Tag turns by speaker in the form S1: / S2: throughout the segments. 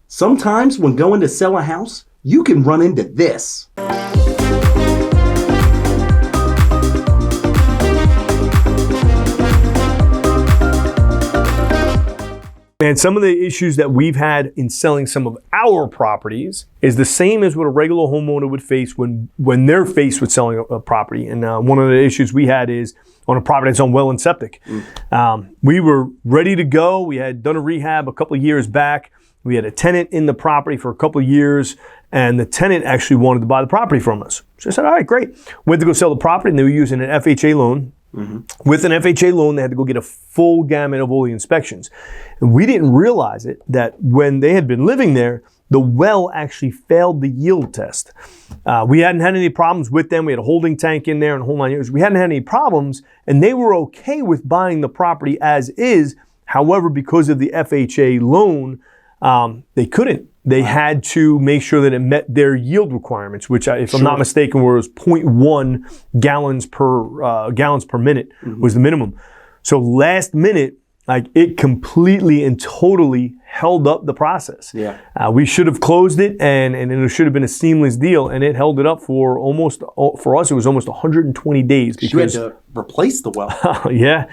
S1: Sometimes when going to sell a house, you can run into this.
S2: And some of the issues that we've had in selling some of our properties is the same as what a regular homeowner would face when they're faced with selling a property. And one of the issues we had is on a property that's on well and septic. We were ready to go. We had done a rehab a couple of years back. We had a tenant in the property for a couple of years, and the tenant actually wanted to buy the property from us. So I said, all right, great. Went to go sell the property, and they were using an FHA loan. With an FHA loan, they had to go get a full gamut of all the inspections. And we didn't realize it that when they had been living there, the well actually failed the yield test. We hadn't had any problems with them. We had a holding tank in there and a whole 9 years. We hadn't had any problems, and they were okay with buying the property as is. However, because of the FHA loan, they couldn't. They had to make sure that it met their yield requirements, which, if I'm not mistaken, was 0.1 gallons per minute was the minimum. So last minute, like, it completely and totally held up the process.
S1: Yeah.
S2: We should have closed it, and it should have been a seamless deal, and it held it up for us, it was almost 120 days.
S1: Because you had to replace the well.
S2: Yeah,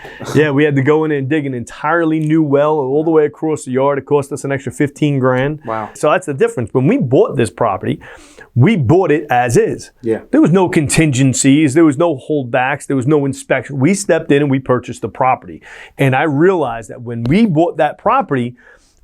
S2: we had to go in and dig an entirely new well all the way across the yard. It cost us an extra 15 grand.
S1: Wow.
S2: So that's the difference. When we bought this property, we bought it as is.
S1: Yeah.
S2: There was no contingencies. There was no holdbacks. There was no inspection. We stepped in and we purchased the property. And I realized that when we bought that property,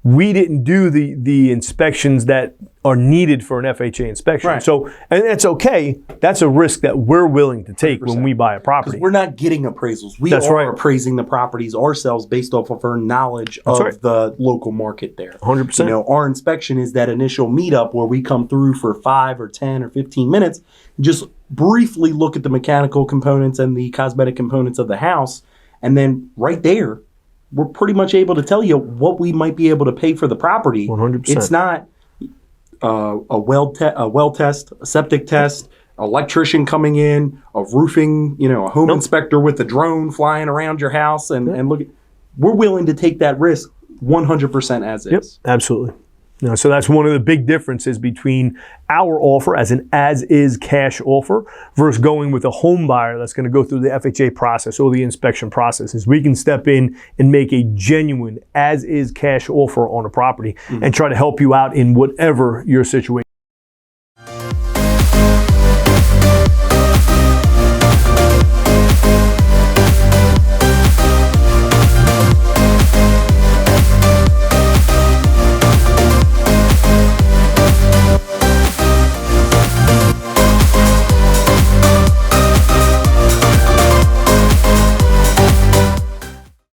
S2: we didn't do the inspections that are needed for an FHA inspection.
S1: Right.
S2: So, and that's okay. That's a risk that we're willing to take
S1: 100%.
S2: when we buy a property.
S1: We're not getting appraisals. We
S2: That's
S1: are
S2: right.
S1: appraising the properties ourselves based off of our knowledge of the local market there.
S2: 100%.
S1: You know, our inspection is that initial meetup where we come through for 5 or 10 or 15 minutes, just briefly look at the mechanical components and the cosmetic components of the house, and then right there, we're pretty much able to tell you what we might be able to pay for the property.
S2: 100%.
S1: It's not a well test, a septic test, electrician coming in, a roofing, a home inspector with a drone flying around your house and look. We're willing to take that risk 100% as is.
S2: Yep, absolutely. So that's one of the big differences between our offer as an as-is cash offer versus going with a home buyer that's going to go through the FHA process or the inspection process. Is we can step in and make a genuine as-is cash offer on a property and try to help you out in whatever your situation.